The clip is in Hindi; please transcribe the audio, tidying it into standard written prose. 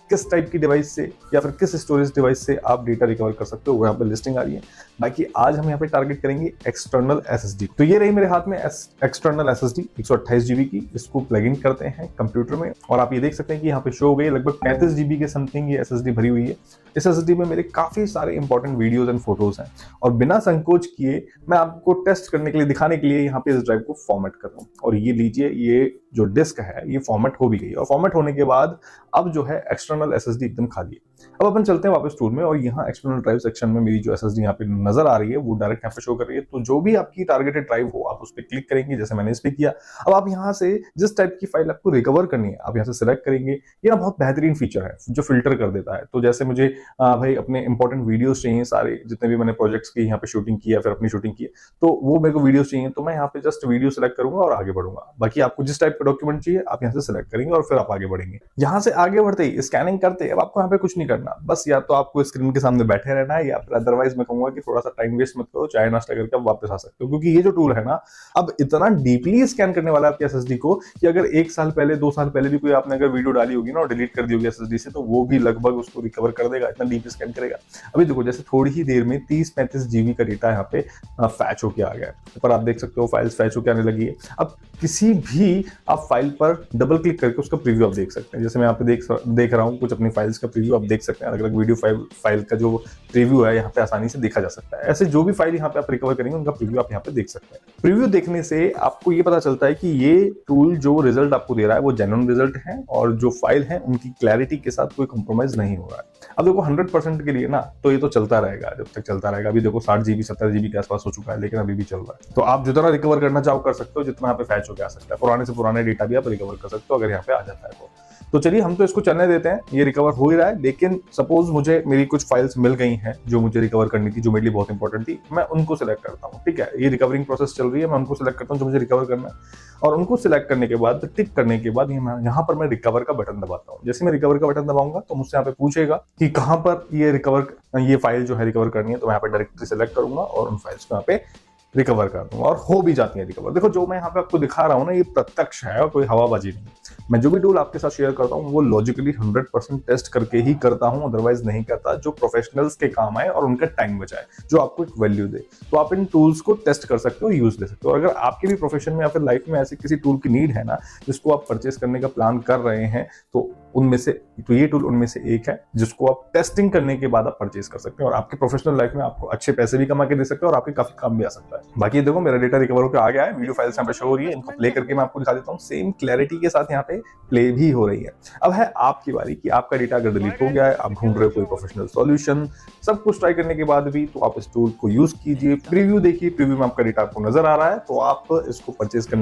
किस टाइप की डिवाइस से या फिर किस स्टोरेज डिवाइस से आप डेटा रिकवर कर सकते हो, वो यहाँ पे लिस्टिंग आ रही है। बाकी आज हम यहाँ पे टारगेट करेंगे एक्सटर्नल एसएसडी। तो ये रही मेरे हाथ में एक्सटर्नल एसएसडी 128 जीबी की। इसको प्लग इन करते हैं कंप्यूटर में और आप ये देख सकते हैं कि यहाँ पे शो हो गई लगभग 35 जीबी के समथिंग ये एसएसडी भरी हुई है। इस एसएसडी में मेरे काफी सारे इंपॉर्टेंट वीडियोस एंड फोटोज हैं और बिना संकोच किए मैं आपको टेस्ट करने के लिए, दिखाने के लिए यहाँ पे इस ड्राइव को फॉर्मेट कर रहा हूँ। और ये लीजिए, ये जो डिस्क है ये फॉर्मेट हो भी गई और फॉर्मेट होने के बाद अब जो है एक्सटर्नल एसएसडी एकदम खाली है। अब अपन चलते हैं वापस टूल में और यहाँ एक्सटर्नल ड्राइव सेक्शन में मेरी जो एसएसडी यहाँ पे नजर आ रही है वो डायरेक्ट यहाँ पे शो कर रही है। तो जो भी आपकी टारगेटेड ड्राइव हो आप उस पर क्लिक करेंगे, जैसे मैंने इस पे किया। अब आप यहाँ से जिस टाइप की फाइल आपको रिकवर करनी है आप यहाँ से सिलेक्ट करेंगे। ये ना बहुत बेहतरीन फीचर है जो फिल्टर कर देता है। तो जैसे मुझे भाई अपने इंपॉर्टेंट वीडियोस चाहिए, सारे जितने भी मैंने प्रोजेक्ट्स की यहाँ पे शूटिंग की या फिर अपनी शूटिंग की, तो वो मेरे को वीडियोस चाहिए, तो मैं यहाँ पे जस्ट वीडियो सिलेक्ट करूंगा और आगे बढ़ूंगा। बाकी आपको जिस टाइप का डॉक्यूमेंट चाहिए आप यहाँ से सिलेक्ट करेंगे और फिर आप आगे बढ़ेंगे। यहाँ से आगे बढ़ते ही स्कैनिंग करते अब आपको यहाँ पे कुछ नहीं करना, बस या तो आपको स्क्रीन के सामने बैठे रहना है या फिर अदरवाइज मैं कहूंगा कि थोड़ा सा टाइम वेस्ट मत करो, चाय नाश्ता करके आप वापस आ सकते हो। क्योंकि ये जो टूल है ना अब इतना डीपली स्कैन करने वाला है आपके एसएसडी को कि अगर 1 साल पहले 2 साल पहले भी कोई आपने अगर वीडियो डाली होगी ना और डिलीट कर दी होगी एसएसडी से, तो वो भी लगभग उसको रिकवर कर देगा, इतना डीप स्कैन करेगा। अभी देखो जैसे थोड़ी ही देर में 30-35 जीबी का डेटा यहाँ पे फैच होके आ गया है। ऊपर आप देख सकते हो फाइल्स फैच होके आने लगी है। अब किसी भी आप फाइल पर डबल क्लिक करके उसका प्रीव्यू आप देख सकते हैं। जैसे मैं यहाँ पे देख रहा हूँ कुछ अपनी फाइल्स का प्रीव्यू आप देख सकते हैं। अलग अलग वीडियो फाइल का जो प्रीव्यू है यहाँ पे आसानी से देखा जा सकता है। ऐसे जो भी फाइल यहाँ पे आप रिकवर करेंगे उनका प्रीव्यू आप यहाँ पे देख सकते हैं। प्रीव्यू देखने से आपको ये पता चलता है कि ये टूल जो रिजल्ट आपको दे रहा है वो जेन्युइन रिजल्ट है और जो फाइल है उनकी क्लैरिटी के साथ कोई कंप्रोमाइज नहीं हो रहा है। अब देखो 100% के लिए ना तो ये तो चलता रहेगा, जब तक चलता रहेगा। अभी देखो 60 जीबी 70 जीबी के आसपास हो चुका है लेकिन अभी भी चल रहा है। तो आप जितना रिकवर करना चाहो कर सकते हो, जितना यहाँ पे फैच होकर आ सकता है। पुराने से पुराने डेटा भी आप रिकवर कर सकते हो अगर यहाँ पे आ जाता है तो चलिए हम तो इसको चलने देते हैं। ये रिकवर हो ही रहा है, लेकिन सपोज मुझे मेरी कुछ फाइल्स मिल गई हैं जो मुझे रिकवर करनी थी, जो मेरे लिए बहुत इंपॉर्टेंट थी, मैं उनको सिलेक्ट करता हूँ। ठीक है, ये रिकवरिंग प्रोसेस चल रही है, मैं उनको सिलेक्ट करता हूँ जो मुझे रिकवर करना है और उनको सिलेक्ट करने के बाद टिक करने के बाद यहाँ पर मैं रिकवर का बटन दबाता हूँ। जैसे मैं रिकवर का बटन दबाऊंगा तो मुझसे यहाँ पे पूछेगा कि कहाँ पर ये फाइल जो है रिकवर करनी है, तो मैं यहाँ पे डायरेक्टरी सिलेक्ट करूंगा और उन फाइल्स को यहाँ पे रिकवर कर दूंगा और हो भी जाती है रिकवर। देखो जो मैं यहाँ पे आपको दिखा रहा हूँ ना ये प्रत्यक्ष है और कोई हवाबाजी नहीं। मैं जो भी टूल आपके साथ शेयर करता हूँ वो लॉजिकली 100% टेस्ट करके ही करता हूँ, अदरवाइज नहीं करता, जो प्रोफेशनल्स के काम आए और उनका टाइम बचाए, जो आपको एक वैल्यू दे। तो आप इन टूल्स को टेस्ट कर सकते हो, यूज ले सकते हो। अगर आपके भी प्रोफेशन में या फिर लाइफ में ऐसे किसी टूल की नीड है ना जिसको आप परचेस करने का प्लान कर रहे हैं, तो ये टूल उनमें से एक है जिसको आप टेस्टिंग करने के बाद आप परचेस कर सकते हैं और आपके प्रोफेशनल लाइफ में आपको अच्छे पैसे भी कमा के दे सकते हैं और आपके काफी काम भी आ सकता है। बाकी देखो मेरा डेटा रिकवर होकर आ गया है, वीडियो फाइल्स यहाँ पे शो हो रही है, इनको प्ले करके मैं आपको दिखा देता हूँ। सेम क्लैरिटी के साथ यहाँ पे प्ले भी हो रही है। अब है आपकी बारी कि आपका डेटा अगर डिलीट हो गया है, आप ढूंढ रहे हो कोई प्रोफेशनल सॉल्यूशन, सब कुछ ट्राई करने के बाद भी, तो आप इस टूल को यूज कीजिए। प्रीव्यू देखिए, प्रीव्यू में आपका डेटा आपको नजर आ रहा है तो आप इसको परचेस करने